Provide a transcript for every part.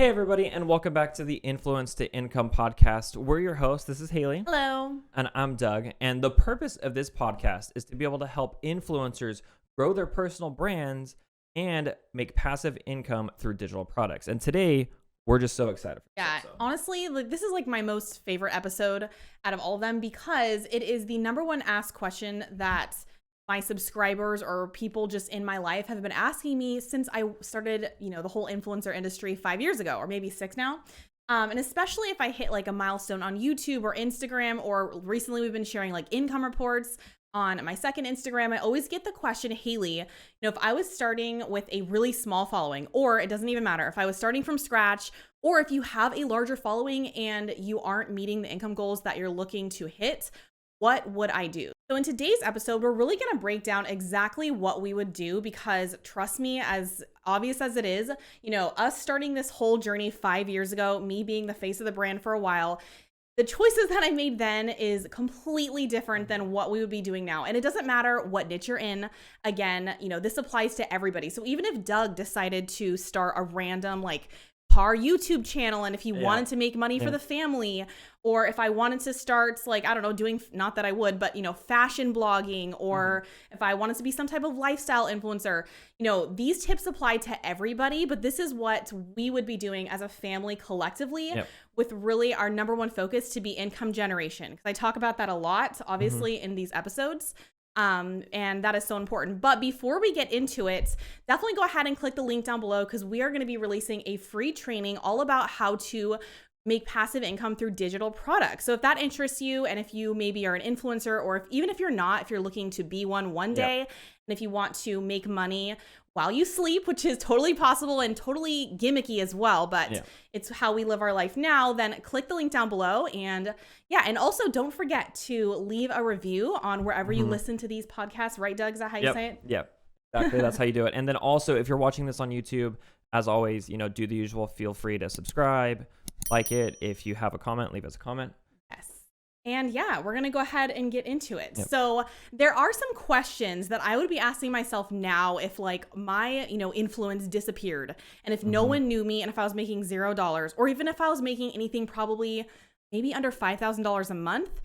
Hey, everybody, and welcome back to the Influence to Income podcast. We're your hosts. This is Hayley. Hello. And I'm Doug. And the purpose of this podcast is to be able to help influencers grow their personal brands and make passive income through digital products. And today, we're just so excited for this episode. Honestly, this is like my most favorite episode out of all of them because it is the number one asked question that my subscribers or people just in my life have been asking me since I started, the whole influencer industry 5 years ago, or maybe 6 now. And especially if I hit like a milestone on YouTube or Instagram, or recently we've been sharing like income reports on my second Instagram, I always get the question, Hayley, if I was starting with a really small following, or it doesn't even matter if I was starting from scratch, or if you have a larger following and you aren't meeting the income goals that you're looking to hit, what would I do? So in today's episode, we're really going to break down exactly what we would do because trust me, as obvious as it is, us starting this whole journey 5 years ago, me being the face of the brand for a while, the choices that I made then is completely different than what we would be doing now. And it doesn't matter what niche you're in. Again, this applies to everybody. So even if Doug decided to start a random car YouTube channel, and if he wanted to make money for the family, or if I wanted to start doing, not that I would, but fashion blogging, or if I wanted to be some type of lifestyle influencer, these tips apply to everybody, but this is what we would be doing as a family collectively with really our number one focus to be income generation. Because I talk about that a lot, obviously, in these episodes. And that is so important. But before we get into it, definitely go ahead and click the link down below because we are going to be releasing a free training all about how to make passive income through digital products. So if that interests you, and if you maybe are an influencer, or even if you're not, if you're looking to be one day, and if you want to make money while you sleep, which is totally possible and totally gimmicky as well, but it's how we live our life now, then click the link down below. And also don't forget to leave a review on wherever you listen to these podcasts, right, Doug? Is that how you say it? Yeah, exactly. That's how you do it. And then also, if you're watching this on YouTube, as always, do the usual. Feel free to subscribe, like it. If you have a comment, leave us a comment. And we're going to go ahead and get into it. So there are some questions that I would be asking myself now if my, influence disappeared, and if no one knew me, and if I was making $0, or even if I was making anything probably maybe under $5,000 a month.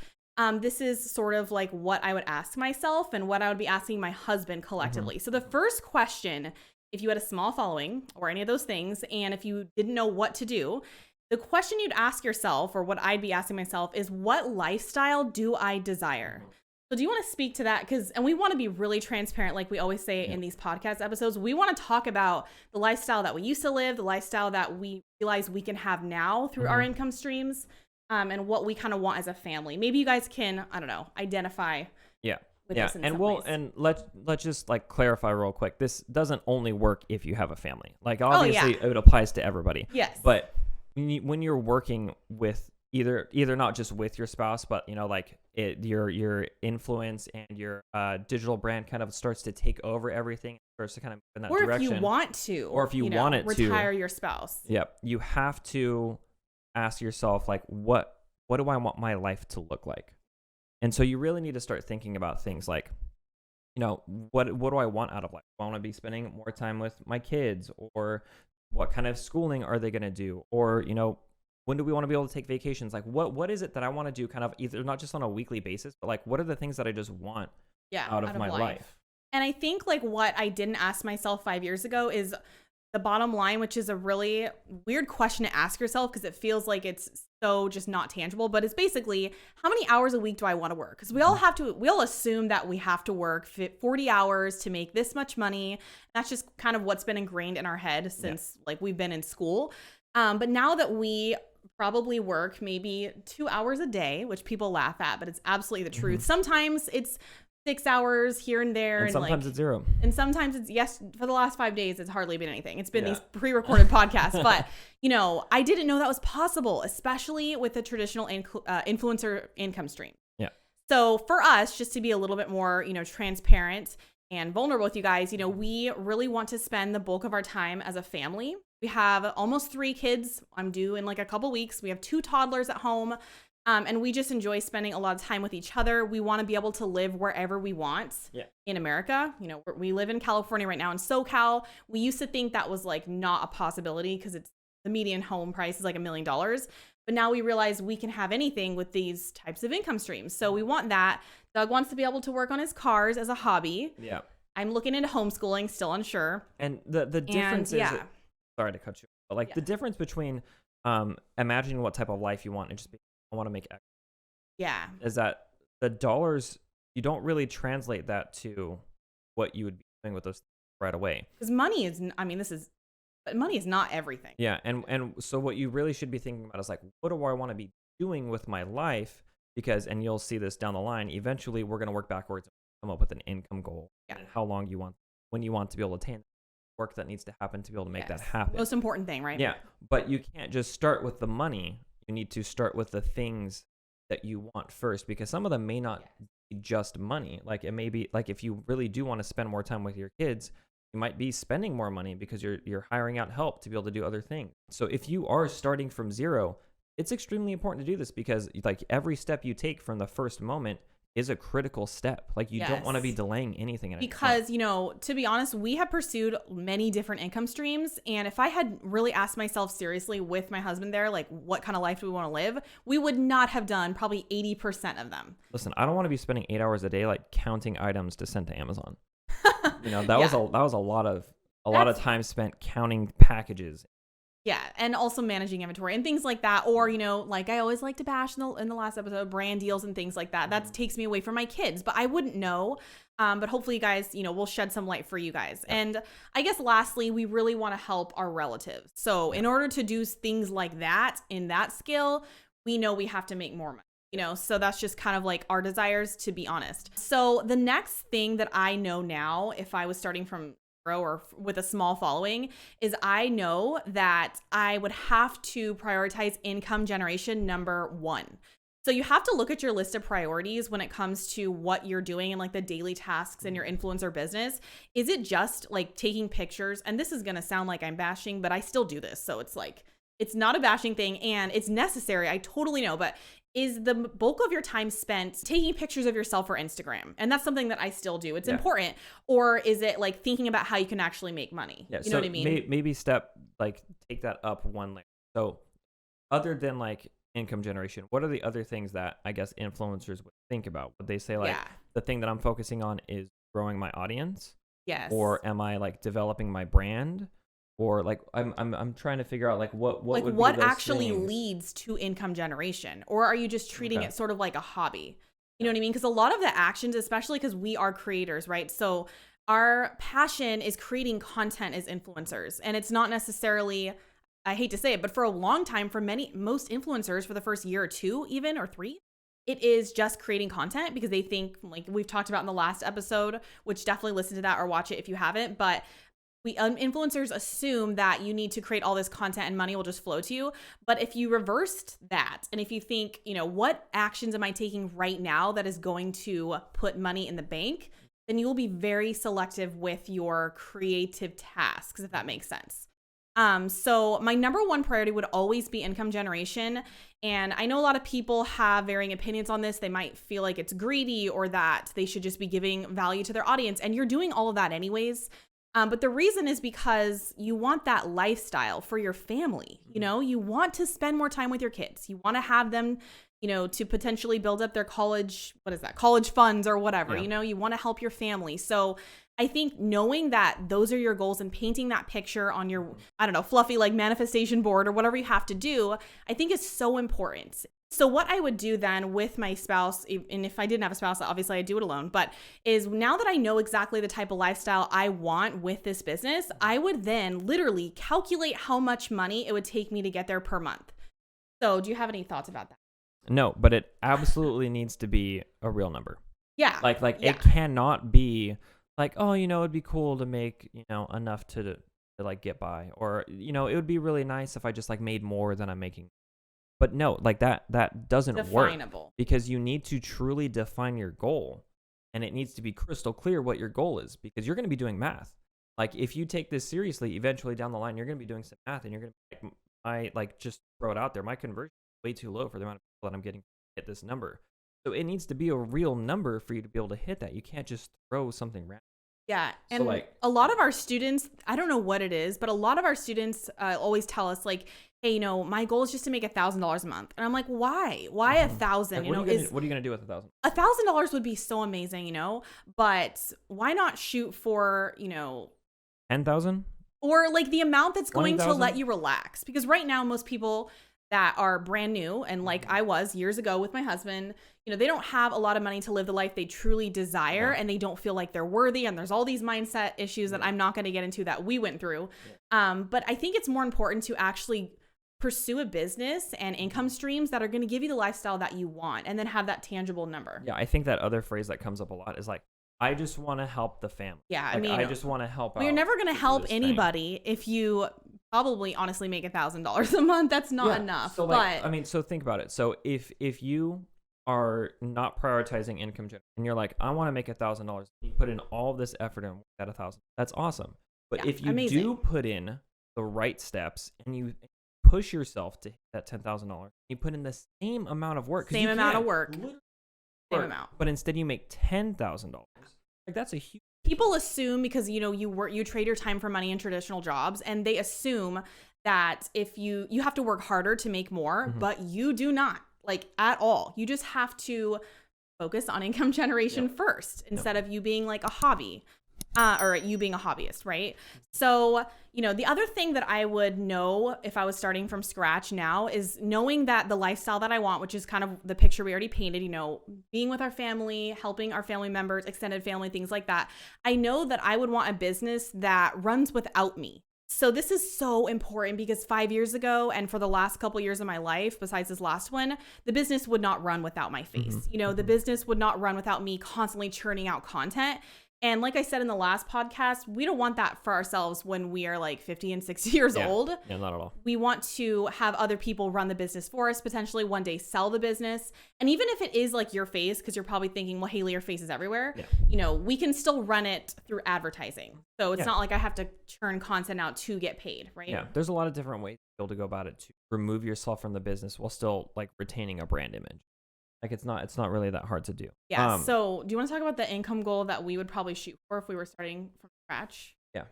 This is sort of like what I would ask myself and what I would be asking my husband collectively. So the first question, if you had a small following or any of those things, and if you didn't know what to do, the question you'd ask yourself, or what I'd be asking myself, is what lifestyle do I desire? So do you want to speak to that? And we want to be really transparent, like we always say in these podcast episodes. We want to talk about the lifestyle that we used to live, the lifestyle that we realize we can have now through our income streams, and what we kind of want as a family. Maybe you guys can, identify. With this in some ways. And let's just clarify real quick. This doesn't only work if you have a family. Obviously, it applies to everybody. Yes. But when you're working with either not just with your spouse, but your influence and your digital brand kind of starts to take over everything, starts to kind of move in that direction. Or if you want to, or if you want it to retire your spouse. You have to ask yourself what do I want my life to look like? And so you really need to start thinking about things like, what do I want out of life? Do I want to be spending more time with my kids, or what kind of schooling are they going to do? Or, when do we want to be able to take vacations? What is it that I want to do kind of either not just on a weekly basis, but what are the things that I just want out of my life? And I think what I didn't ask myself 5 years ago is the bottom line, which is a really weird question to ask yourself because it feels like it's so just not tangible, but it's basically, how many hours a week do I want to work? Because we all assume that we have to work 40 hours to make this much money. That's just kind of what's been ingrained in our head since we've been in school. But now that we probably work maybe 2 hours a day, which people laugh at, but it's absolutely the truth. Sometimes it's 6 hours here and there. And sometimes it's 0. And sometimes it's, for the last 5 days, it's hardly been anything. It's been these pre-recorded podcasts. But, I didn't know that was possible, especially with the traditional influencer income stream. So for us, just to be a little bit more, transparent and vulnerable with you guys, we really want to spend the bulk of our time as a family. We have almost 3 kids. I'm due in a couple weeks. We have 2 toddlers at home. And we just enjoy spending a lot of time with each other. We want to be able to live wherever we want in America. We live in California right now in SoCal. We used to think that was not a possibility because it's the median home price is like $1 million. But now we realize we can have anything with these types of income streams. So we want that. Doug wants to be able to work on his cars as a hobby. Yeah. I'm looking into homeschooling, still unsure. And the difference is, sorry to cut you, but like the difference between imagining what type of life you want and just being, I want to make X. Yeah. Is that the dollars, you don't really translate that to what you would be doing with those right away. Because money is, I mean, but money is not everything. Yeah. And so what you really should be thinking about is like, what do I want to be doing with my life? Because, and you'll see this down the line, eventually we're going to work backwards and come up with an income goal and how long you want, when you want to be able to attain work that needs to happen to be able to make that happen. Most important thing, right? Yeah. But you can't just start with the money. You need to start with the things that you want first, because some of them may not be just money. Like it may be like, if you really do want to spend more time with your kids, you might be spending more money because you're hiring out help to be able to do other things. So if you are starting from zero, it's extremely important to do this, because like every step you take from the first moment is a critical step. Like you don't want to be delaying anything at because, you know, to be honest, we have pursued many different income streams. And if I had really asked myself seriously with my husband there, like what kind of life do we want to live? We would not have done probably 80% of them. Listen, I don't want to be spending 8 hours a day, like counting items to send to Amazon. You know, that was a lot of time spent counting packages. Yeah, and also managing inventory and things like that. Or, you know, like I always like to bash in the last episode, brand deals and things like that. That takes me away from my kids, but I wouldn't know. But hopefully you guys, you know, we'll shed some light for you guys. Yeah. And I guess lastly, we really want to help our relatives. So in order to do things like that in that scale, we know we have to make more money. You know, so that's just kind of like our desires, to be honest. So the next thing that I know now, if I was starting from or with a small following, is I know that I would have to prioritize income generation number one. So you have to look at your list of priorities when it comes to what you're doing and like the daily tasks in your influencer business. Is it just like taking pictures? And this is going to sound like I'm bashing, but I still do this. So it's like, it's not a bashing thing and it's necessary. I totally know, but is the bulk of your time spent taking pictures of yourself for Instagram? And that's something that I still do. It's important. Or is it like thinking about how you can actually make money? Yeah, you know what I mean? Maybe take that up one layer. So other than like income generation, what are the other things that I guess influencers would think about? Would they say like the thing that I'm focusing on is growing my audience? Yes. Or am I like developing my brand? Or like I'm trying to figure out like what like would what be those actually things? Leads to income generation, or are you just treating it sort of like a hobby? You know what I mean? Because a lot of the actions, especially because we are creators, right? So our passion is creating content as influencers, and it's not necessarily, I hate to say it, but for a long time, for most influencers, for the first year or two, even or 3, it is just creating content because they think, like we've talked about in the last episode, which definitely listen to that or watch it if you haven't, but influencers assume that you need to create all this content and money will just flow to you. But if you reversed that, and if you think, you know, what actions am I taking right now that is going to put money in the bank, then you will be very selective with your creative tasks, if that makes sense. So my number one priority would always be income generation. And I know a lot of people have varying opinions on this. They might feel like it's greedy or that they should just be giving value to their audience. And you're doing all of that anyways. But the reason is because you want that lifestyle for your family. You know, you want to spend more time with your kids. You want to have them, you know, to potentially build up their college funds or whatever. You know, you want to help your family. So I think knowing that those are your goals and painting that picture on your, I don't know, fluffy like manifestation board or whatever you have to do, I think is so important. So what I would do then with my spouse, and if I didn't have a spouse, obviously I'd do it alone, but is now that I know exactly the type of lifestyle I want with this business, I would then literally calculate how much money it would take me to get there per month. So do you have any thoughts about that? No, but it absolutely needs to be a real number. Yeah. Like it cannot be like, oh, you know, it'd be cool to make, you know, enough to like get by, or, you know, it would be really nice if I just like made more than I'm making. But no, like that doesn't work, because you need to truly define your goal, and it needs to be crystal clear what your goal is, because you're going to be doing math. Like if you take this seriously, eventually down the line, you're going to be doing some math, and you're going to be like, just throw it out there. My conversion is way too low for the amount of people that I'm getting to hit this number. So it needs to be a real number for you to be able to hit that. You can't just throw something random. Yeah. So And like, a lot of our students, I don't know what it is, but a lot of our students always tell us like, hey, you know, my goal is just to make $1,000 a month. And I'm like, why? Why 1,000? like, You know, what are you gonna do with 1,000? $1,000 would be so amazing, you know, but why not shoot for, you know, 10,000? or like the amount that's going to 20,000? let you relax? Because right now, most people that are brand new, and like I was years ago with my husband, you know, they don't have a lot of money to live the life they truly desire, and they don't feel like they're worthy. And there's all these mindset issues that I'm not going to get into that we went through. But I think it's more important to actually pursue a business and income streams that are going to give you the lifestyle that you want, and then have that tangible number. Yeah, I think that other phrase that comes up a lot is like, I just want to help the family. Yeah, like, I mean, I just want to help out. well, you're never going to help this thing. anybody if you probably honestly make $1,000 a month. That's not enough. So like, I mean, so think about it. So if you are not prioritizing income and you're like, I want to make $1,000, you put in all this effort and at 1,000. That's awesome. But if you do put in the right steps and you push yourself to hit that $10,000, you put in the same amount of work. Same amount of work. Same amount. But instead you make $10,000. Like, that's a huge. People assume, because you know you trade your time for money in traditional jobs, and they assume that if you have to work harder to make more, but you do not, like, at all. You just have to focus on income generation first, instead of you being like a hobby. Or you being a hobbyist, right? So, you know, the other thing that I would know if I was starting from scratch now is knowing that the lifestyle that I want, which is kind of the picture we already painted, you know, being with our family, helping our family members, extended family, things like that. I know that I would want a business that runs without me. So this is so important, because 5 years ago, and for the last couple years of my life, besides this last one, the business would not run without my face. You know, the business would not run without me constantly churning out content. And like I said in the last podcast, we don't want that for ourselves when we are like 50 and 60 years old. Yeah, not at all. We want to have other people run the business for us, potentially one day sell the business. And even if it is like your face, because you're probably thinking, well, Hayley, your face is everywhere. You know, we can still run it through advertising. So it's not like I have to churn content out to get paid, right? Yeah, there's a lot of different ways to be able to go about it to remove yourself from the business while still like retaining a brand image. Like, it's not really that hard to do. Yeah. So do you want to talk about the income goal that we would probably shoot for if we were starting from scratch? Yeah.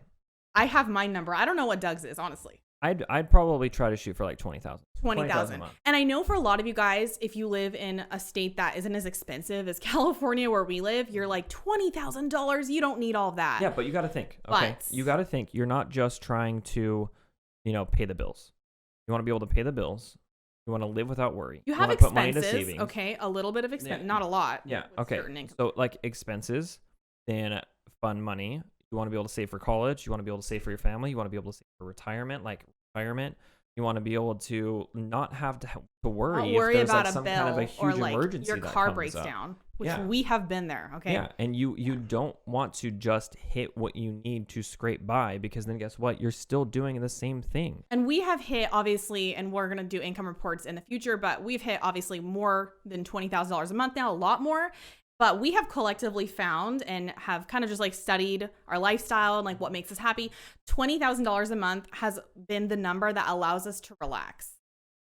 I have my number. I don't know what Doug's is, honestly. I'd probably try to shoot for like 20,000. 20,000. And I know for a lot of you guys, if you live in a state that isn't as expensive as California, where we live, you're like, $20,000. You don't need all of that. Yeah, but you got to think. Okay. You got to think. You're not just trying to, you know, pay the bills. You want to be able to pay the bills. You want to live without worry. You have want expenses. to put money to savings. Okay, a little bit of expense, not a lot. Yeah. Okay. So like expenses, then fund money. You want to be able to save for college. You want to be able to save for your family. You want to be able to save for retirement, like retirement. You want to be able to not have to worry, if there's about like some bill, kind of a huge or like emergency your that car comes breaks up. down, which we have been there. Okay. Yeah, and you don't want to just hit what you need to scrape by, because then guess what? You're still doing the same thing. And we have hit, obviously, and we're gonna do income reports in the future, but we've hit obviously more than $20,000 a month now, a lot more. But we have collectively found and have kind of just like studied our lifestyle and like what makes us happy. $20,000 a month has been the number that allows us to relax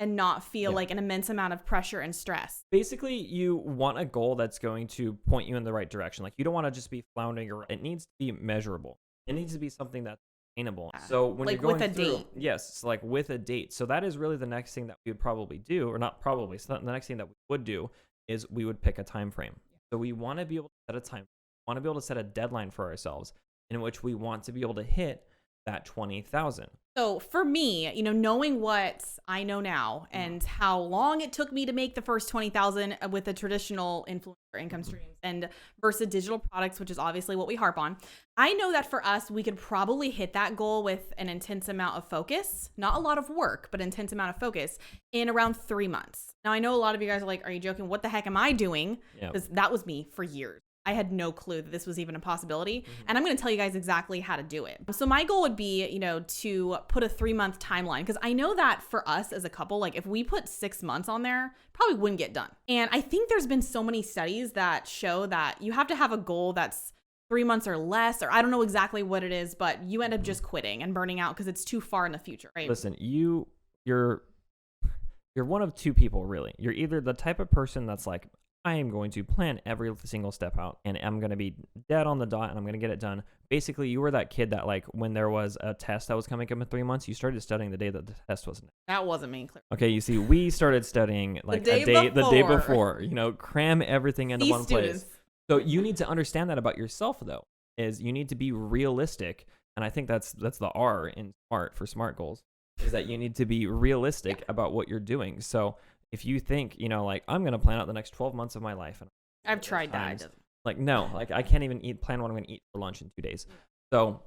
and not feel like an immense amount of pressure and stress. Basically, you want a goal that's going to point you in the right direction. Like, you don't want to just be floundering around. It needs to be measurable. It needs to be something that's attainable. So when like you're going with a through, date. Yes, like with a date. So that is really the next thing that we would probably do, or not probably. So the next thing that we would do is we would pick a time frame. So we want to be able to set a time. We want to be able to set a deadline for ourselves in which we want to be able to hit that 20,000. So for me, you know, knowing what I know now and how long it took me to make the first 20,000 with the traditional influencer income streams and versus digital products, which is obviously what we harp on, I know that for us, we could probably hit that goal with an intense amount of focus, not a lot of work, but intense amount of focus in around 3 months. Now, I know a lot of you guys are like, are you joking? What the heck am I doing? Because that was me for years. I had no clue that this was even a possibility. And I'm going to tell you guys exactly how to do it. So my goal would be, you know, to put a 3-month timeline, because I know that for us as a couple, like if we put 6 months on there, probably wouldn't get done. And I think there's been so many studies that show that you have to have a goal that's 3 months or less, or I don't know exactly what it is, but you end up just quitting and burning out because it's too far in the future, right? Listen, you're one of two people, really. You're either the type of person that's like, I am going to plan every single step out, and I'm going to be dead on the dot, and I'm going to get it done. Basically, you were that kid that, like, when there was a test that was coming up in 3 months, you started studying the day that the test was next. That wasn't me, clearly. Okay, you see, we started studying like the day before, cram everything into one place. So you need to understand that about yourself, though, is you need to be realistic. And I think that's the R in SMART for SMART goals, is that you need to be realistic about what you're doing. So if you think, like, I'm going to plan out the next 12 months of my life. And I've tried that. Like, no, like, I can't even plan what I'm going to eat for lunch in 2 days. So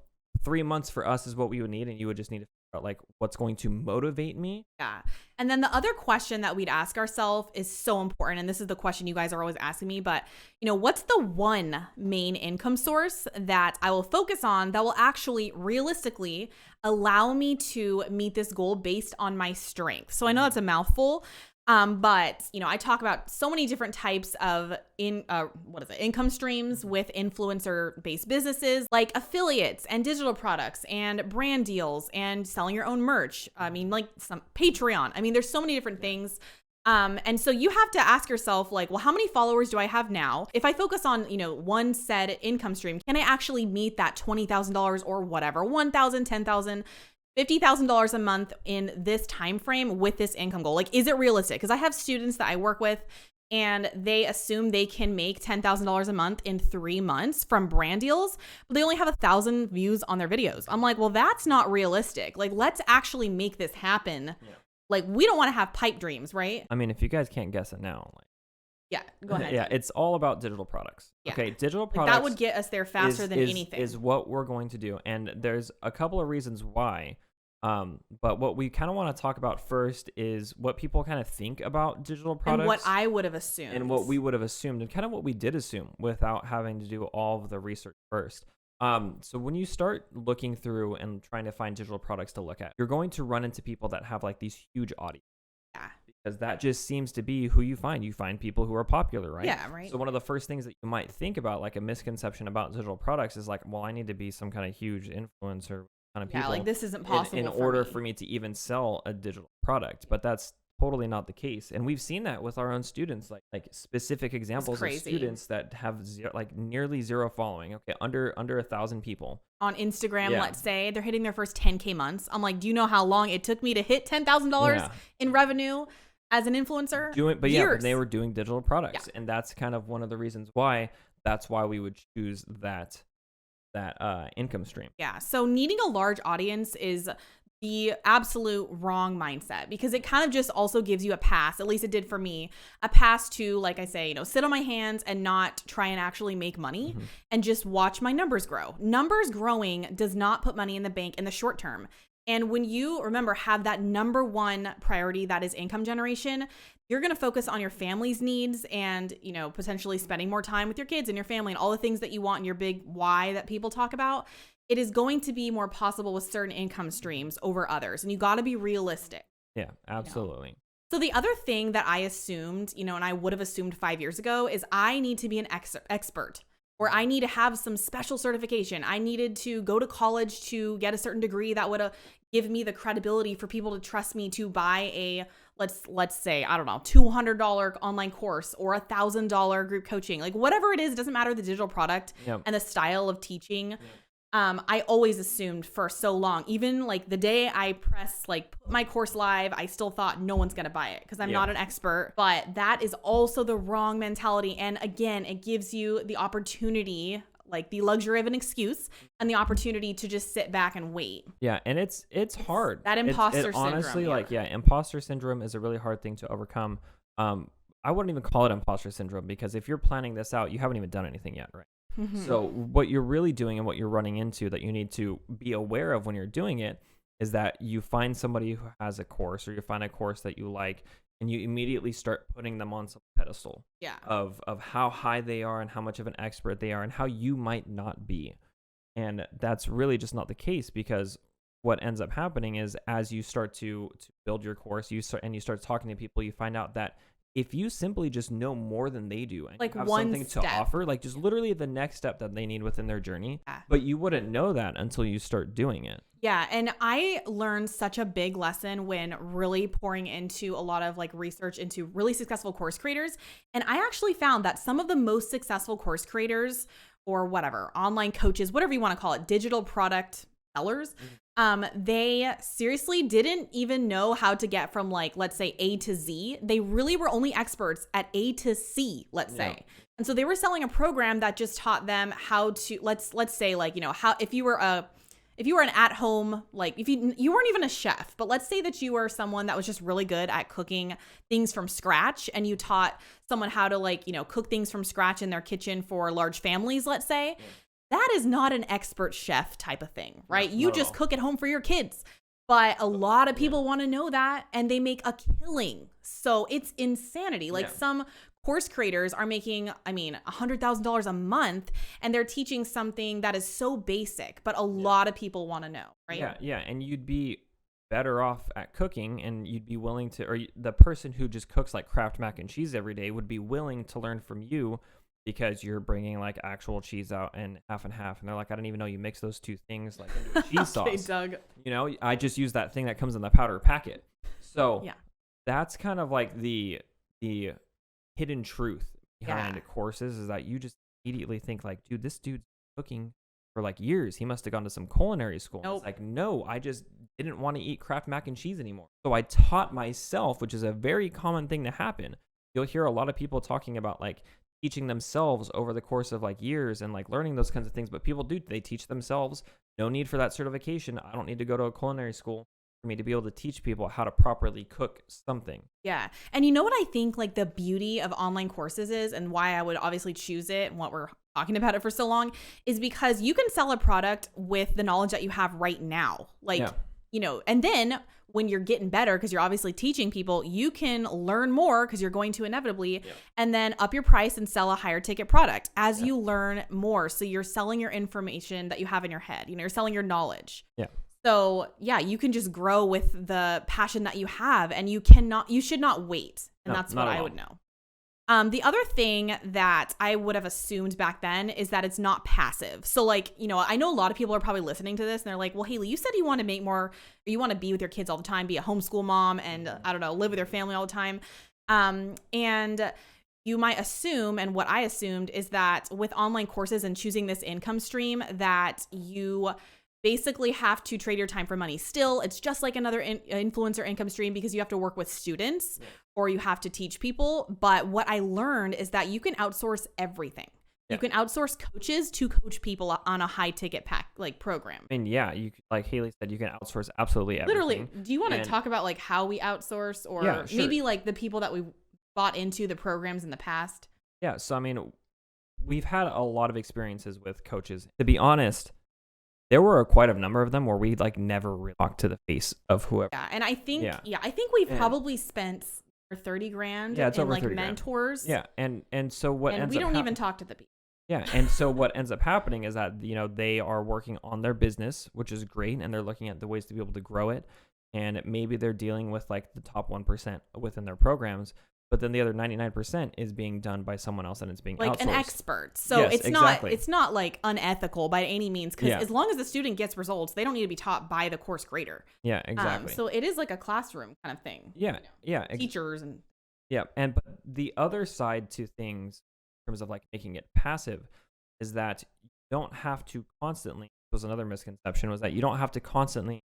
3 months for us is what we would need. And you would just need to figure out, like, what's going to motivate me. Yeah. And then the other question that we'd ask ourselves is so important. And this is the question you guys are always asking me. But, what's the one main income source that I will focus on that will actually realistically allow me to meet this goal based on my strength? So I know that's a mouthful. But I talk about so many different types of income streams with influencer-based businesses, like affiliates and digital products and brand deals and selling your own merch. I mean, like some Patreon. I mean, there's so many different things. And so you have to ask yourself, like, well, how many followers do I have now? If I focus on, one said income stream, can I actually meet that $20,000 or whatever, $1,000, $10,000? $50,000 a month in this time frame with this income goal? Like, is it realistic? Because I have students that I work with and they assume they can make $10,000 a month in 3 months from brand deals, but they only have 1,000 views on their videos. I'm like, well, that's not realistic. Like, let's actually make this happen. Yeah. Like, we don't want to have pipe dreams, right? I mean, if you guys can't guess it now, yeah, go ahead. Yeah, it's all about digital products. Yeah. Okay, digital products. That would get us there faster than anything. Is what we're going to do. And there's a couple of reasons why. But what we kind of want to talk about first is what people kind of think about digital products. And what I would have assumed. And what we would have assumed, and kind of what we did assume without having to do all of the research first. So when you start looking through and trying to find digital products to look at, you're going to run into people that have like these huge audiences. Yeah. Because that just seems to be who you find. You find people who are popular, right? Yeah, right. So one of the first things that you might think about, like a misconception about digital products, is like, well, I need to be some kind of huge influencer kind of people. Yeah, like this isn't possible in order for me to even sell a digital product. But that's totally not the case. And we've seen that with our own students, like specific examples of students that have nearly zero following. Okay, under 1,000 people on Instagram. Yeah. Let's say they're hitting their first 10K months. I'm like, do you know how long it took me to hit $10,000 in revenue as an influencer? But they were doing digital products, and that's kind of one of the reasons why. That's why we would choose that income stream. Yeah. So needing a large audience is the absolute wrong mindset, because it kind of just also gives you a pass, at least it did for me, a pass to, like I say, sit on my hands and not try and actually make money and just watch my numbers grow. Numbers growing does not put money in the bank in the short term. And when you, remember, have that number one priority, that is income generation, you're going to focus on your family's needs and, potentially spending more time with your kids and your family and all the things that you want in your big why that people talk about. It is going to be more possible with certain income streams over others. And you got to be realistic. Yeah, absolutely. So the other thing that I assumed, and I would have assumed 5 years ago, is I need to be an expert, or I need to have some special certification. I needed to go to college to get a certain degree that would give me the credibility for people to trust me to buy a, let's say, I don't know, $200 online course or $1,000 group coaching, like whatever it is, it doesn't matter the digital product and the style of teaching. Yep. I always assumed for so long, even like the day I put my course live, I still thought no one's going to buy it because I'm not an expert. But that is also the wrong mentality. And again, it gives you the opportunity, like the luxury of an excuse and the opportunity to just sit back and wait. Yeah. And it's hard. That imposter syndrome. Honestly, imposter syndrome is a really hard thing to overcome. I wouldn't even call it imposter syndrome, because if you're planning this out, you haven't even done anything yet, right? So what you're really doing and what you're running into that you need to be aware of when you're doing it is that you find somebody who has a course, or you find a course that you like, and you immediately start putting them on some pedestal of how high they are and how much of an expert they are and how you might not be. And that's really just not the case, because what ends up happening is as you start to build your course, you start talking to people, you find out that if you simply just know more than they do and Like you have one something step. to offer, like just literally the next step that they need within their journey, Yeah. but you wouldn't know that until you start doing it. Yeah, and I learned such a big lesson when really pouring into a lot of like research into really successful course creators. And I actually found that some of the most successful course creators or whatever, online coaches, whatever you want to call it, digital product sellers, they seriously didn't even know how to get from like, let's say A to Z. They really were only experts at A to C, let's say. And so they were selling a program that just taught them how to, let's say like, how, if you were an at-home, like if you weren't even a chef, but let's say that you were someone that was just really good at cooking things from scratch and you taught someone how to like, cook things from scratch in their kitchen for large families, let's say. That is not an expert chef type of thing, right? You just cook at home for your kids. But a lot of people want to know that and they make a killing. So it's insanity. Like some course creators are making, $100,000 a month and they're teaching something that is so basic, but a lot of people want to know, right? Yeah. And you'd be better off at cooking and you'd be willing to, or the person who just cooks like Kraft mac and cheese every day would be willing to learn from you because you're bringing like actual cheese out and half. And they're like, I didn't even know you mix those two things like into a cheese Okay, sauce. Doug. I just use that thing that comes in the powder packet. So that's kind of like the hidden truth behind courses is that you just immediately think like, dude, this dude's cooking for like years. He must have gone to some culinary school. It's like, no, I just didn't want to eat Kraft mac and cheese anymore. So I taught myself, which is a very common thing to happen. You'll hear a lot of people talking about like teaching themselves over the course of like years and like learning those kinds of things. But people they teach themselves. No need for that certification. I don't need to go to a culinary school for me to be able to teach people how to properly cook something. Yeah. And you know what I think like the beauty of online courses is and why I would obviously choose it and what we're talking about it for so long is because you can sell a product with the knowledge that you have right now. Like, and then when you're getting better, because you're obviously teaching people, you can learn more because you're going to inevitably and then up your price and sell a higher ticket product as you learn more. So you're selling your information that you have in your head, you're selling your knowledge. Yeah. So you can just grow with the passion that you have and you should not wait. And that's what I would know. The other thing that I would have assumed back then is that it's not passive. So like, I know a lot of people are probably listening to this and they're like, well, Hayley, you said you want to make more, or you want to be with your kids all the time, be a homeschool mom and I don't know, live with your family all the time. And you might assume, and what I assumed is that with online courses and choosing this income stream that you basically have to trade your time for money. Still, it's just like another influencer income stream because you have to work with students or you have to teach people. But what I learned is that you can outsource everything. You can outsource coaches to coach people on a high ticket program. And you like Hayley said, you can outsource absolutely everything. Literally. Do you want to talk about like how we outsource or maybe like the people that we bought into the programs in the past? Yeah. So, we've had a lot of experiences with coaches. To be honest, there were quite a number of them where we like never really talked to the face of whoever. Yeah, and I think I think we've probably spent $30,000 in like mentors. Yeah, and so what and ends we up don't even talk to the people. Yeah, and so what ends up happening is that they are working on their business, which is great, and they're looking at the ways to be able to grow it, and maybe they're dealing with like the top 1% within their programs. But then the other 99% is being done by someone else and it's being like outsourced. An expert. So it's not like unethical by any means because as long as the student gets results, they don't need to be taught by the course creator. Yeah, exactly. So it is like a classroom kind of thing. Yeah, Teachers and but the other side to things in terms of like making it passive is that you don't have to constantly. Was another misconception was that you don't have to constantly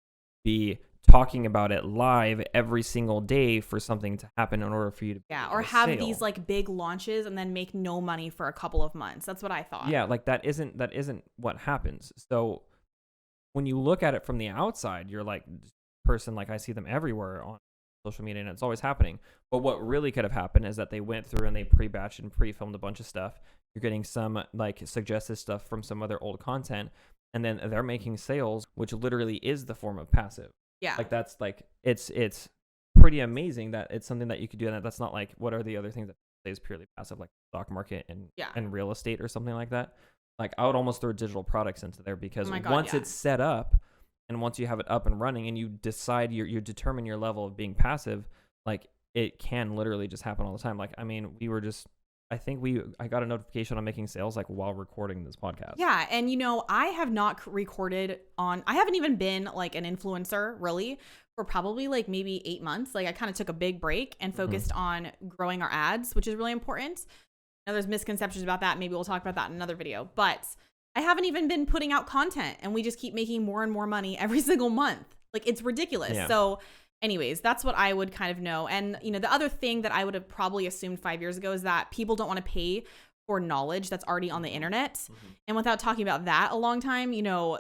be talking about it live every single day for something to happen in order for you to or have these like big launches and then make no money for a couple of months. That's what I thought. Yeah, like that isn't what happens. So when you look at it from the outside, you're like person like I see them everywhere on social media and it's always happening. But what really could have happened is that they went through and they pre-batched and pre-filmed a bunch of stuff. You're getting some like suggested stuff from some other old content and then they're making sales, which literally is the form of passive. Yeah. Like that's like it's pretty amazing that it's something that you could do and that's not like what are the other things that say is purely passive like stock market and real estate or something like that. Like I would almost throw digital products into there because once it's set up and once you have it up and running and you decide you determine your level of being passive, like it can literally just happen all the time. Like, I mean, I got a notification on making sales like while recording this podcast. Yeah. And, I have not recorded I haven't even been like an influencer really for probably like maybe 8 months. Like I kind of took a big break and focused on growing our ads, which is really important. Now there's misconceptions about that. Maybe we'll talk about that in another video, but I haven't even been putting out content and we just keep making more and more money every single month. Like it's ridiculous. Yeah. So anyways, that's what I would kind of know. And, the other thing that I would have probably assumed 5 years ago is that people don't want to pay for knowledge that's already on the internet. And without talking about that a long time,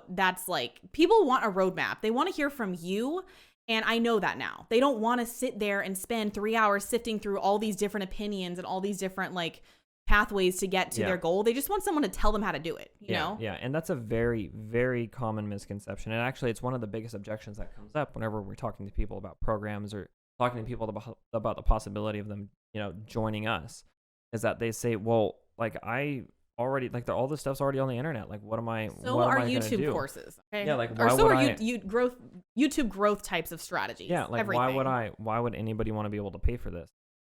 that's like people want a roadmap. They want to hear from you. And I know that now. They don't want to sit there and spend 3 hours sifting through all these different opinions and all these different like pathways to get to their goal. They just want someone to tell them how to do it, you know? Yeah, and that's a very, very common misconception. And actually, it's one of the biggest objections that comes up whenever we're talking to people about programs or talking to people about the possibility of them, joining us, is that they say, well, like I already, like all this stuff's already on the internet. Like, what am I? So what are am I YouTube do? courses? Okay? Yeah, like or why so would are I? YouTube growth types of strategies. Yeah, like everything. why would anybody want to be able to pay for this?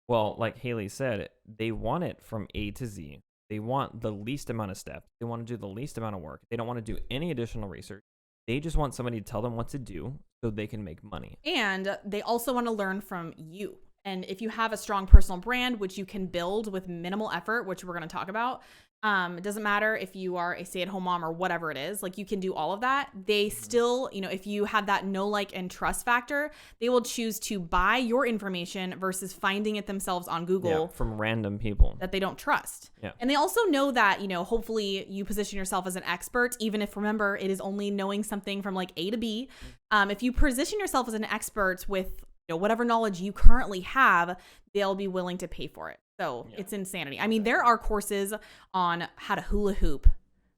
Well, like Hayley said, they want it from A to Z. They want the least amount of steps. They want to do the least amount of work. They don't want to do any additional research. They just want somebody to tell them what to do so they can make money. And they also want to learn from you. And if you have a strong personal brand, which you can build with minimal effort, which we're going to talk about, it doesn't matter if you are a stay-at-home mom or whatever it is, like you can do all of that. They still, if you have that know, like, and trust factor, they will choose to buy your information versus finding it themselves on Google from random people that they don't trust. Yeah. And they also know that, hopefully you position yourself as an expert, even if, remember, it is only knowing something from like A to B. If you position yourself as an expert with whatever knowledge you currently have, they'll be willing to pay for it. So it's insanity. I mean, there are courses on how to hula hoop,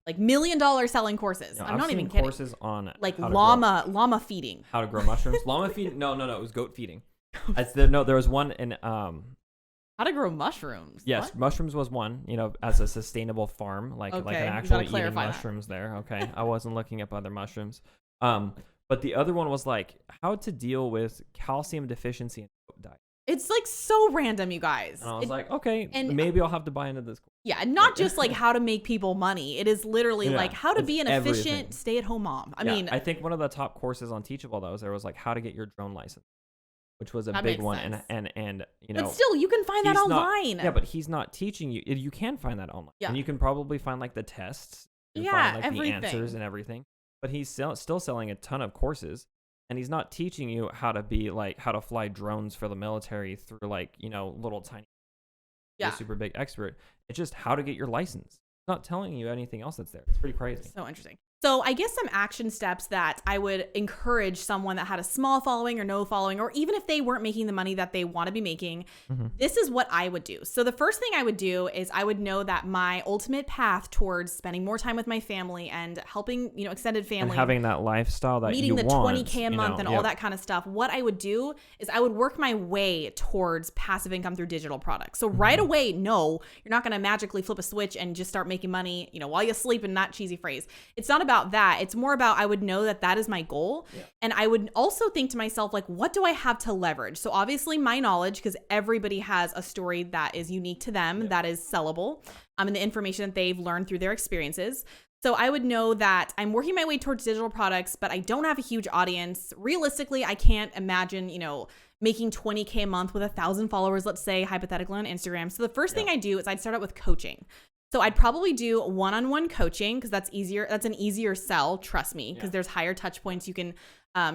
like $1 million selling courses. I'm not even kidding. Courses on like llama feeding. How to grow mushrooms. Llama feeding? No, it was goat feeding. There was one in how to grow mushrooms. Yes, what? Mushrooms was one. As a sustainable farm, like an actually eating mushrooms that. There. Okay, I wasn't looking up other mushrooms. But the other one was like how to deal with calcium deficiency in goat diet. It's like so random, you guys. And I was like, okay, and maybe I'll have to buy into this. Yeah, not just like how to make people money. It is literally like how to be an efficient stay-at-home mom. I mean, I think one of the top courses on Teachable there was like how to get your drone license, which was a big one. And but still, you can find that online. But he's not teaching you. You can find that online, and you can probably find like the tests. Find, like, everything. The answers and everything. But he's still selling a ton of courses. And he's not teaching you how to be like how to fly drones for the military through like, little tiny, super big expert. It's just how to get your license. It's not telling you anything else that's there. It's pretty crazy. So interesting. So I guess some action steps that I would encourage someone that had a small following or no following, or even if they weren't making the money that they want to be making, this is what I would do. So the first thing I would do is I would know that my ultimate path towards spending more time with my family and helping, extended family. And having that lifestyle that meeting the 20K a month and all that kind of stuff. What I would do is I would work my way towards passive income through digital products. So right away, no, you're not going to magically flip a switch and just start making money, while you sleep, and not cheesy phrase. It's not about that. It's more about I would know that is my goal. Yeah. And I would also think to myself, like, what do I have to leverage? So obviously my knowledge, because everybody has a story that is unique to them, that is sellable, and the information that they've learned through their experiences. So I would know that I'm working my way towards digital products, but I don't have a huge audience. Realistically, I can't imagine, making 20K a month with 1,000 followers, let's say hypothetically on Instagram. So the first thing I do is I'd start out with coaching. So I'd probably do one-on-one coaching because that's easier. That's an easier sell, trust me, because there's higher touch points. You can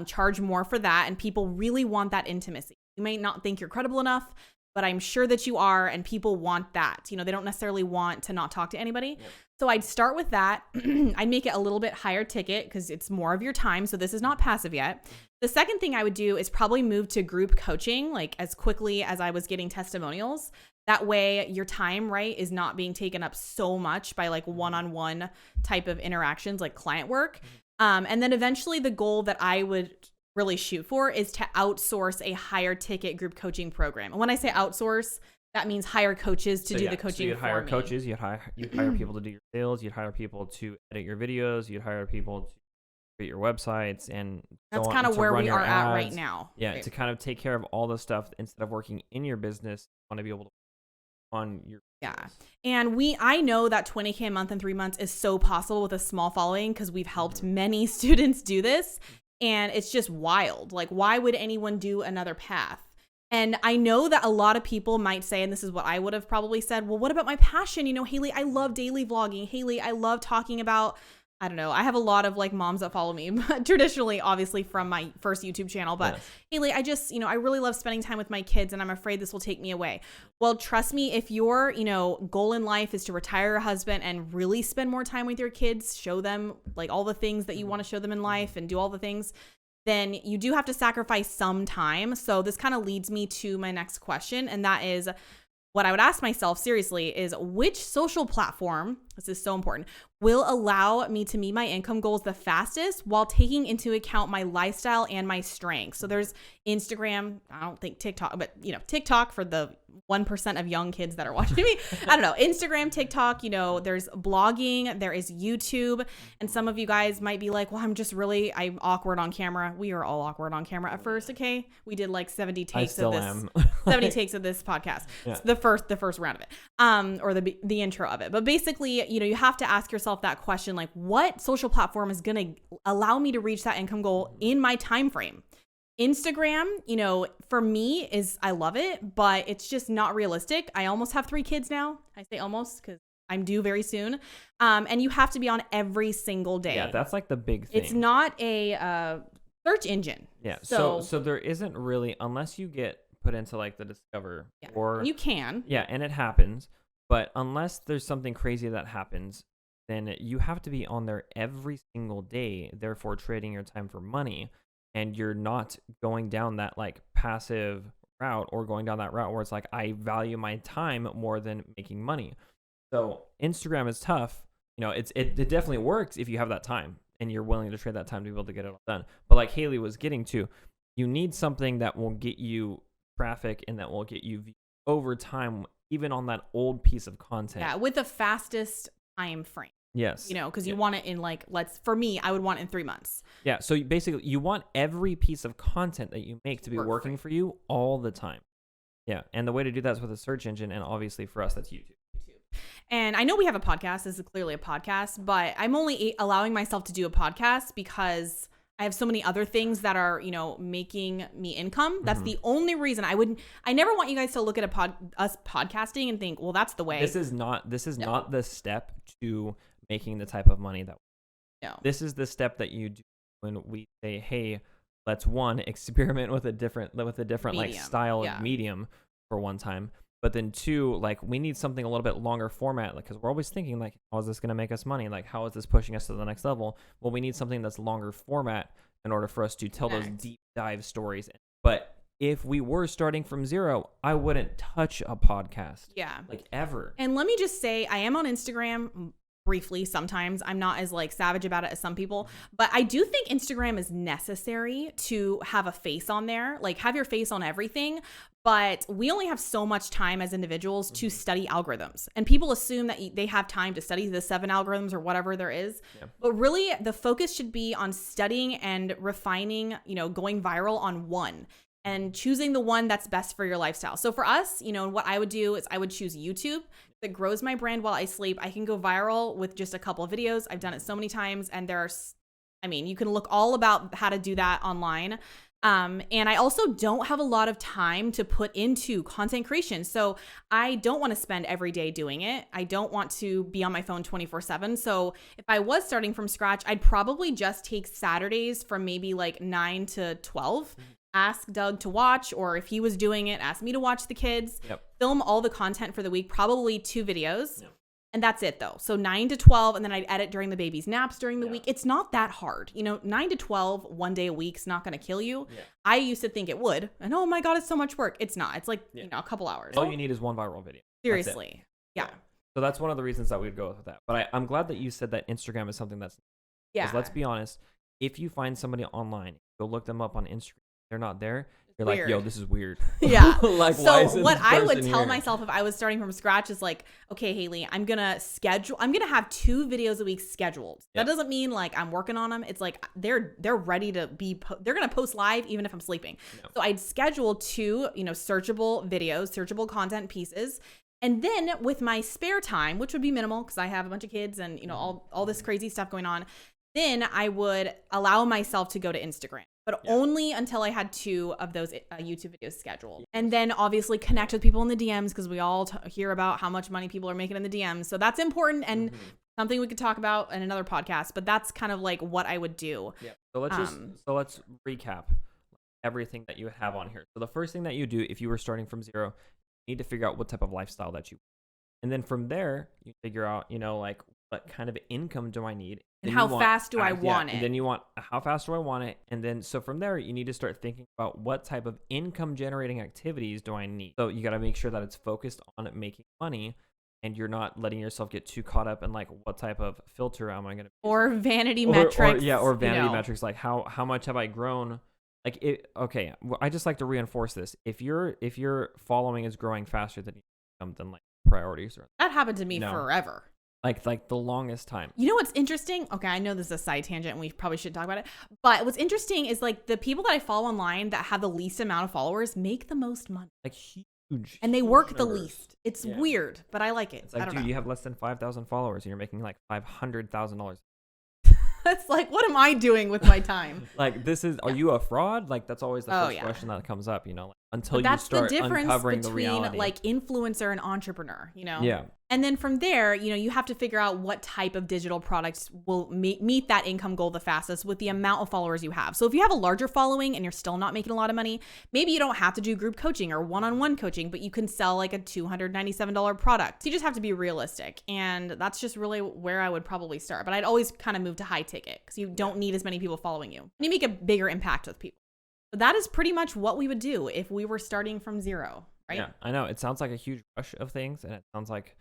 charge more for that, and people really want that intimacy. You may not think you're credible enough, but I'm sure that you are, and people want that. They don't necessarily want to not talk to anybody. Yep. So I'd start with that. I'd make it a little bit higher ticket because it's more of your time. So this is not passive yet. The second thing I would do is probably move to group coaching, like as quickly as I was getting testimonials. That way your time, right, is not being taken up so much by like one-on-one type of interactions like client work. And then eventually the goal that I would really shoot for is to outsource a higher ticket group coaching program. And when I say outsource, that means hire coaches to do the coaching. So you'd hire coaches, you'd hire people to do your sales, you'd hire people to edit your videos, you'd hire people to create your websites and That's kind of where we are at right now. Yeah, right. to kind of take care of all the stuff instead of working in your business, you want to be able to on your business. And I know that 20K a month in 3 months is so possible with a small following because we've helped many students do this, and it's just wild. Like, why would anyone do another path? And I know that a lot of people might say, and this is what I would have probably said, well, what about my passion? Hayley, I love daily vlogging. Hayley, I love talking about, I don't know. I have a lot of like moms that follow me traditionally, obviously from my first YouTube channel, but Yes. Hayley, I just, I really love spending time with my kids and I'm afraid this will take me away. Well, trust me, if your, goal in life is to retire your husband and really spend more time with your kids, show them like all the things that you want to show them in life and do all the things, then you do have to sacrifice some time. So this kind of leads me to my next question. And that is what I would ask myself seriously is which social platform, this is so important, will allow me to meet my income goals the fastest while taking into account my lifestyle and my strengths. So there's Instagram, I don't think TikTok, but TikTok for the 1% of young kids that are watching me. I don't know, Instagram, TikTok, there's blogging, there is YouTube. And some of you guys might be like, well, I'm awkward on camera. We are all awkward on camera at first. Okay. We did like 70 takes of this, 70 takes of this podcast. Yeah. The first round of it, or the intro of it. But basically, you have to ask yourself that question, like what social platform is going to allow me to reach that income goal in my time frame? Instagram, for me I love it, but it's just not realistic. I almost have 3 kids now. I say almost because I'm due very soon. And you have to be on every single day. Yeah, that's like the big thing. It's not a search engine. Yeah. So there isn't really, unless you get put into like the Discover or you can. Yeah, and it happens. But unless there's something crazy that happens, then you have to be on there every single day, therefore trading your time for money. And you're not going down that like passive route or going down that route where it's like, I value my time more than making money. So Instagram is tough. It definitely works if you have that time and you're willing to trade that time to be able to get it all done. But like Hayley was getting to, you need something that will get you traffic and that will get you over time, even on that old piece of content. Yeah, with the fastest time frame. Yes. Because you want it in like, for me, I would want it in 3 months. Yeah. So basically you want every piece of content that you make to be working for you all the time. Yeah. And the way to do that is with a search engine. And obviously for us, that's YouTube. And I know we have a podcast. This is clearly a podcast, but I'm only allowing myself to do a podcast because I have so many other things that are, making me income. That's the only reason I never want you guys to look at us podcasting and think, well, that's the way. This is not the step to making the type of money that this is the step that you do when we say, hey, let's experiment with a different medium. Like style of medium for one time, but then 2, like we need something a little bit longer format, like because we're always thinking like, how is this going to make us money? Like how is this pushing us to the next level? Well, we need something that's longer format in order for us to tell those deep dive stories. But if we were starting from zero, I wouldn't touch a podcast. Yeah. Like ever. And let me just say, I am on Instagram briefly sometimes. I'm not as like savage about it as some people, but I do think Instagram is necessary to have a face on there, like have your face on everything. But we only have so much time as individuals to study algorithms. And people assume that they have time to study the 7 algorithms or whatever there is. Yeah. But really the focus should be on studying and refining, going viral on one and choosing the one that's best for your lifestyle. So for us, what I would do is I would choose YouTube. That grows my brand while I sleep. I can go viral with just a couple of videos. I've done it so many times, and you can look all about how to do that online. And I also don't have a lot of time to put into content creation. So I don't want to spend every day doing it. I don't want to be on my phone 24/7. So if I was starting from scratch, I'd probably just take Saturdays from maybe like 9 to 12. Ask Doug to watch, or if he was doing it, ask me to watch the kids, film all the content for the week, probably 2 videos. And that's it though. So 9 to 12, and then I'd edit during the baby's naps during the week. It's not that hard. 9 to 12, 1 day a week is not going to kill you. I used to think it would. And oh my God, it's so much work. It's not. It's like, a couple hours. All you need is 1 viral video. Seriously. Yeah. So that's one of the reasons that we'd go with that. But I'm glad that you said that Instagram is something that's, because let's be honest, if you find somebody online, go look them up on Instagram, they're not there, You're weird. like, yo, this is weird. Yeah. Like, so why is what this I would person tell here? myself if I was starting from scratch is like, okay, Hayley, I'm going to have 2 videos a week scheduled. That doesn't mean like I'm working on them. It's like they're ready to be, they're going to post live even if I'm sleeping. So I'd schedule 2, searchable videos, searchable content pieces. And then with my spare time, which would be minimal because I have a bunch of kids and, all this crazy stuff going on, then I would allow myself to go to Instagram, but only until I had 2 of those YouTube videos scheduled. And then obviously connect with people in the DMs because we all hear about how much money people are making in the DMs. So that's important and something we could talk about in another podcast, but that's kind of like what I would do. Yeah. So let's recap everything that you have on here. So the first thing that you do if you were starting from zero, you need to figure out what type of lifestyle that you want. And then from there, you figure out, like what kind of income do I need? And how fast do I want it? And then you want how fast do I want it? And then so from there, you need to start thinking about what type of income generating activities do I need? So you got to make sure that it's focused on making money and you're not letting yourself get too caught up in like what type of filter am I going to or vanity metrics. Or vanity metrics, like how much have I grown? Like I just like to reinforce this. If your following is growing faster than income, then like priorities are that happened to me forever. Like the longest time. You know what's interesting? Okay, I know this is a side tangent and we probably should talk about it. But what's interesting is like the people that I follow online that have the least amount of followers make the most money. Like huge. And they work the least. It's weird, but I like it. It's like, I don't know. You have less than 5,000 followers and you're making like $500,000. It's like, what am I doing with my time? Like are you a fraud? Like that's always the first question that comes up, until you start uncovering the reality. Like influencer and entrepreneur, Yeah. And then from there, you have to figure out what type of digital products will meet that income goal the fastest with the amount of followers you have. So if you have a larger following and you're still not making a lot of money, maybe you don't have to do group coaching or one-on-one coaching, but you can sell like a $297 product. So you just have to be realistic. And that's just really where I would probably start. But I'd always kind of move to high ticket because you don't need as many people following you. And you make a bigger impact with people. So that is pretty much what we would do if we were starting from zero, right? Yeah, I know. It sounds like a huge rush of things, and it sounds like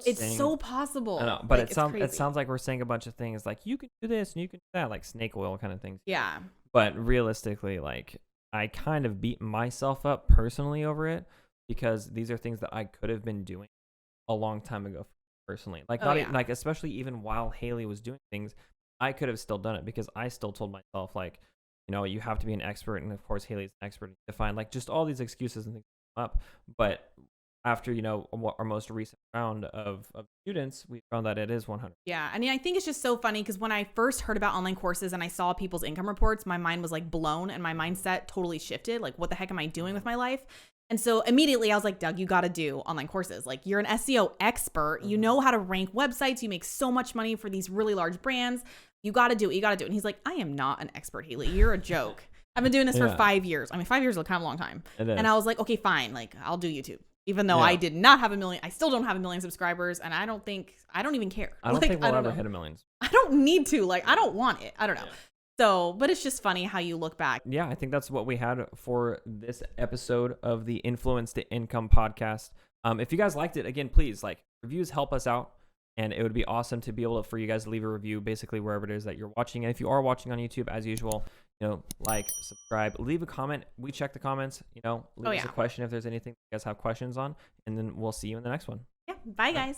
it's so possible. I know, but it sounds like we're saying a bunch of things like you can do this and you can do that, like snake oil kind of things. Yeah. But realistically, like I kind of beat myself up personally over it because these are things that I could have been doing a long time ago personally. Like like especially even while Hayley was doing things, I could have still done it because I still told myself like, you have to be an expert, and of course Hayley's an expert to find like just all these excuses and things come up. But after our most recent round of students, we found that it is 100. Yeah, I mean, I think it's just so funny because when I first heard about online courses and I saw people's income reports, my mind was like blown and my mindset totally shifted. Like, what the heck am I doing with my life? And so immediately I was like, Doug, you got to do online courses. Like, you're an SEO expert. You know how to rank websites. You make so much money for these really large brands. You got to do it. You got to do it. And he's like, I am not an expert, Hayley. You're a joke. I've been doing this for 5 years. I mean, 5 years is kind of a long time. And I was like, okay, fine. Like, I'll do YouTube. Even though I did not have 1 million, I still don't have 1 million subscribers. And I don't even care. I don't think we'll ever hit 1 million. I don't need to. Like, I don't want it. I don't know. Yeah. So, but it's just funny how you look back. Yeah, I think that's what we had for this episode of the Influence to Income podcast. If you guys liked it, again, please, like, reviews help us out. And it would be awesome to be able for you guys to leave a review basically wherever it is that you're watching. And if you are watching on YouTube, as usual, like, subscribe, leave a comment. We check the comments, leave us a question if there's anything you guys have questions on. And then we'll see you in the next one. Yeah. Bye, guys.